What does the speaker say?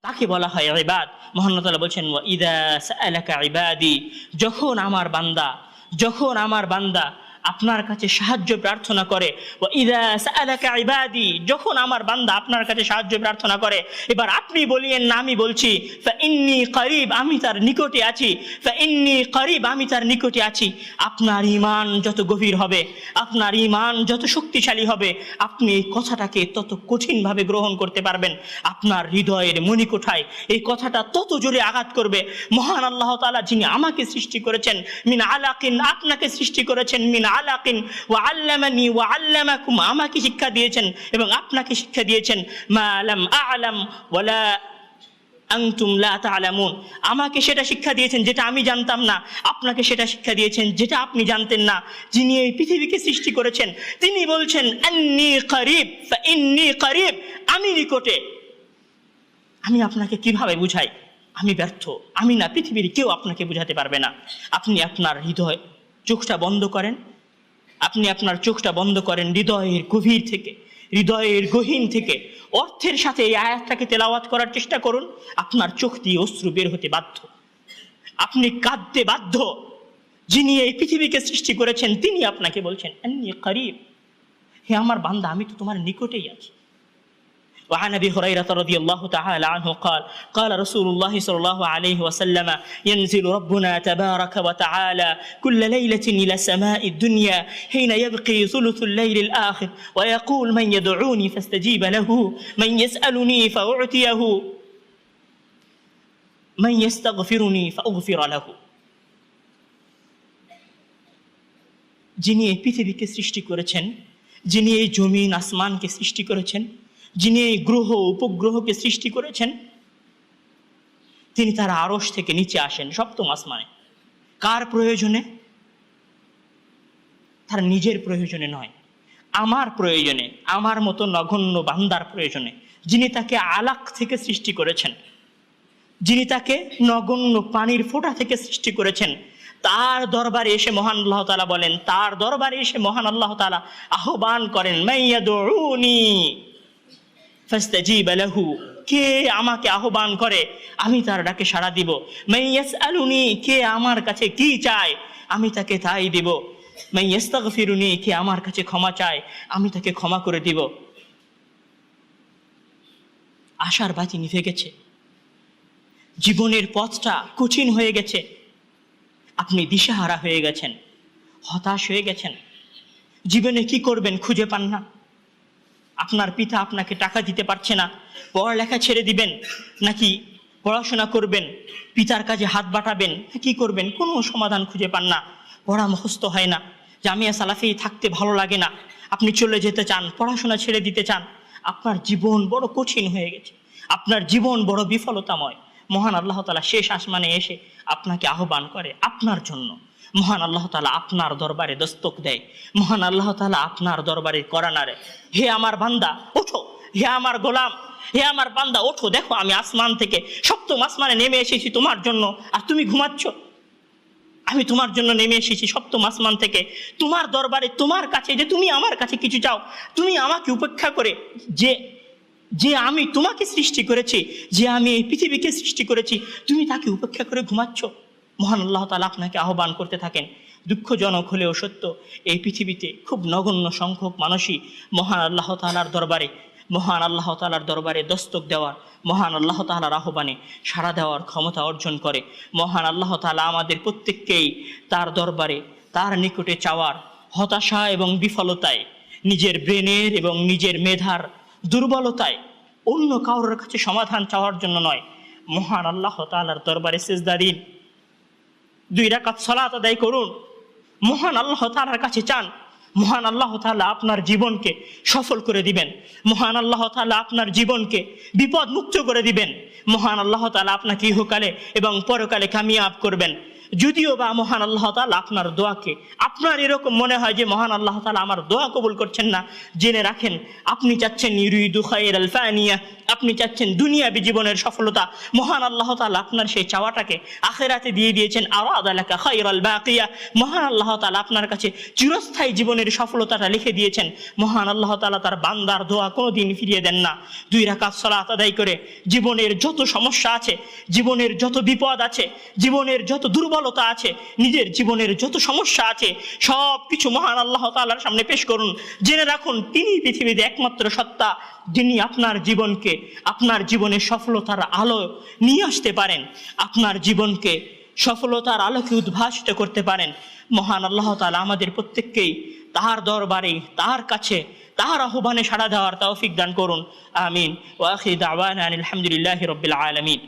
তাকে বলা হয় ইবাদ। মহান আল্লাহ তাআলা বলছেন ওয়া ইযা সাআলাকা ইবাদি, যখন আমার বান্দা আপনার কাছে সাহায্য প্রার্থনা করে, ওয়া ইযা সাআলাকা ইবাদি, যখন আমার বান্দা আপনার কাছে সাহায্য প্রার্থনা করে, এবার আপনি বলিয়েন না আমি বলছি, ফা ইন্নী করিব, আমি তার নিকটে আছি, ফা ইন্নী করিব, আমি তার নিকটে আছি। আপনার ঈমান যত গভীর হবে, আপনার ঈমান যত শক্তিশালী হবে, আপনি এই কথাটাকে তত কঠিনভাবে গ্রহণ করতে পারবেন। আপনার হৃদয়ের মণিকোঠায় এই কথাটা তত জোরে আঘাত করবে। মহান আল্লাহ তাআলা যিনি আমাকে সৃষ্টি করেছেন মিন আলাকিন, আপনাকে সৃষ্টি করেছেন মিন আলাকিন, ওয়া আল্লামানি ওয়া আল্লামাকুম, আমাকে শিক্ষা দিয়েছেন এবং আপনাকে শিক্ষা দিয়েছেন মা লাম আ'লাম ওয়ালা আনতুম লা তা'লামুন, আমাকে সেটা শিক্ষা দিয়েছেন যেটা আমি জানতাম না, আপনাকে সেটা শিক্ষা দিয়েছেন যেটা আপনি জানতেন না। যিনি এই পৃথিবীকে সৃষ্টি করেছেন তিনি বলছেন আন্নী করিব ফা ইন্নী করিব, আমি নিকটে। আমি আপনাকে কিভাবে বুঝাই? আমি ব্যর্থ, আমি না, পৃথিবীর কেউ আপনাকে বুঝাতে পারবে না। আপনি আপনার হৃদয় চোখটা বন্ধ করেন, আপনি আপনার চোখটা বন্ধ করেন, হৃদয়ের গভীর থেকে, হৃদয়ের গহীন থেকে অর্থের সাথে এই আয়াতটাকে তেলাওয়াত করার চেষ্টা করুন। আপনার চোখ দিয়ে অশ্রু বের হতে বাধ্য, আপনি কাঁদতে বাধ্য। যিনি এই পৃথিবীকে সৃষ্টি করেছেন তিনি আপনাকে বলছেন আন্নী করিব, হে আমার বান্দা আমি তো তোমার নিকটেই আছি। وعن ابي هريره رضي الله تعالى عنه قال قال رسول الله صلى الله عليه وسلم ينزل ربنا تبارك وتعالى كل ليله الى سماء الدنيا حين يبقي ثلث الليل الاخر ويقول من يدعوني فاستجيب له من يسالني فاعطيه من يستغفرني فاغفر له। যিনি এই পৃথিবীকে সৃষ্টি করেছেন, যিনি এই জমিন আসমানকে সৃষ্টি করেছেন, যিনি এই গ্রহ উপগ্রহকে সৃষ্টি করেছেন, তিনি তার আরশ থেকে নিচে আসেন সপ্তম আসমানে। কার প্রয়োজনে? তার নিজের প্রয়োজনে নয়, আমার প্রয়োজনে, আমার মতো নগণ্য বান্দার প্রয়োজনে। যিনি তাকে আলাক থেকে সৃষ্টি করেছেন, যিনি তাকে নগণ্য পানির ফোঁটা থেকে সৃষ্টি করেছেন, তার দরবারে এসে মহান আল্লাহ তাআলা বলেন, তার দরবারে এসে মহান আল্লাহ তাআলা আহ্বান করেন মাইয়াদউনি ফাস্তাজিব লাহু, কে আমাকে আহ্বান করে আমি তার ডাকে সাড়া দিব। মাইয়াসআলুনি, কে আমার কাছে কি চায় আমি তাকে তাই দিব। মাইয়াস্তাগফিরুনি, কে আমার কাছে ক্ষমা চায় আমি তাকে ক্ষমা করে দিব। আশার বাতি নিভে গেছে, জীবনের পথটা কঠিন হয়ে গেছে, আপনি দিশাহারা হয়ে গেছেন, হতাশ হয়ে গেছেন, জীবনে কি করবেন খুঁজে পান না। আপনার পিতা আপনাকে টাকা দিতে পারছে না, পড়ালেখা ছেড়ে দিবেন নাকি পড়াশোনা করবেন, পিতার কাজে হাত বাটাবেন, কি করবেন কোনো সমাধান খুঁজে পান না। পড়া মুখস্থ হয় না, জামিয়া সালাফি থাকতে ভালো লাগে না, আপনি চলে যেতে চান, পড়াশোনা ছেড়ে দিতে চান। আপনার জীবন বড় কঠিন হয়ে গেছে, আপনার জীবন বড় বিফলতাময়। মহান আল্লাহ তাআলা শেষ আসমানে এসে আপনাকে আহ্বান করে আপনার জন্য। মহান আল্লাহ তাআলা আপনার দরবারে দস্তক দেয়, মহান আল্লাহ তাআলা আপনার দরবারে কড়া নাড়ে, হে আমার বান্দা ওঠো, হে আমার গোলাম, হে আমার বান্দা ওঠো, দেখো আমি আসমান থেকে সপ্তম আসমানে নেমে এসেছি তোমার জন্য, আর তুমি ঘুমাচ্ছ। আমি তোমার জন্য নেমে এসেছি সপ্তম আসমান থেকে তোমার দরবারে, তোমার কাছে, যে তুমি আমার কাছে কিছু চাও, তুমি আমাকে উপেক্ষা করে, যে আমি তোমাকে সৃষ্টি করেছি, যে আমি এই পৃথিবীকে সৃষ্টি করেছি, তুমি তাকে উপেক্ষা করে ঘুমাচ্ছ। মহান আল্লাহ তাআলা আপনাকে আহ্বান করতে থাকেন। দুঃখজনক হলেও সত্য, এই পৃথিবীতে খুব নগণ্য সংখ্যক মানুষই মহান আল্লাহ তাআলার দরবারে, মহান আল্লাহ তাআলার দরবারে দস্তক দেওয়ার, মহান আল্লাহ তাআলার আহ্বানে সাড়া দেওয়ার ক্ষমতা অর্জন করে। মহান আল্লাহ তাআলা আমাদের প্রত্যেককেই তার দরবারে, তার নিকটে চাওয়ার হতাশা এবং বিফলতায়, নিজের ব্রেনের এবং নিজের মেধার দুর্বলতায় অন্য কারোর কাছে সমাধান চাওয়ার জন্য নয়, মহান আল্লাহ তাআলার দরবারে সিজদা দিন, 2 রাকাত সালাত আদায় করুন, মহান আল্লাহ তাআলার কাছে চান। মহান আল্লাহ তাআলা আপনার জীবনকে সফল করে দিবেন, মহান আল্লাহ তাআলা আপনার জীবনকে বিপদ মুক্ত করে দিবেন, মহান আল্লাহ তাআলা আপনাকে ইহকালে এবং পরকালে কামিয়াব করবেন। যদিও বা মহান আল্লাহ তাআলা আপনার দোয়াকে, আপনার এরকম মনে হয় যে মহান আল্লাহ তাআলা আমার দোয়া কবুল করছেন না, জেনে রাখেন আপনি চাচ্ছেন ইউরিদু খায়রাল ফানিয়া, আপনি চাচ্ছেন দুনিয়াবী জীবনের সফলতা। মহান আল্লাহ তাআলা আপনার সেই চাওয়াটাকে আখিরাতে দিয়ে দিয়েছেন। আরাদা লাকা খায়রাল বাকিয়া, মহান আল্লাহ তাআলা আপনার কাছে চিরস্থায়ী জীবনের সফলতাটা লিখে দিয়েছেন। মহান আল্লাহ তাআলা তার বান্দার দোয়া কোনোদিন ফিরিয়ে দেন না। 2 রাকাত সালাত আদায় করে জীবনের যত সমস্যা আছে, জীবনের যত বিপদ আছে, জীবনের যত দুর্বলতা আছে, নিজের জীবনের যত সমস্যা আছে, সব কিছু মহান আল্লাহ তাআলার সামনে পেশ করুন। জেনে রাখুন তিনি পৃথিবীতে একমাত্র সত্তা যিনি আপনার জীবনকে, আপনার জীবনের সফলতার আলো নিয়ে আসতে পারেন, আপনার জীবনকে সফলতার আলোকে উদ্ভাসিত করতে পারেন। মহান আল্লাহ তাআলা আমাদের প্রত্যেককেই তাহার দরবারে, তাহার কাছে, তাহার আহ্বানে সাড়া দেওয়ার তৌফিক দান করুন। আমিন। ওয়া আখিরু দাওয়ানা আলহামদুলিল্লাহি রাব্বিল আলামিন।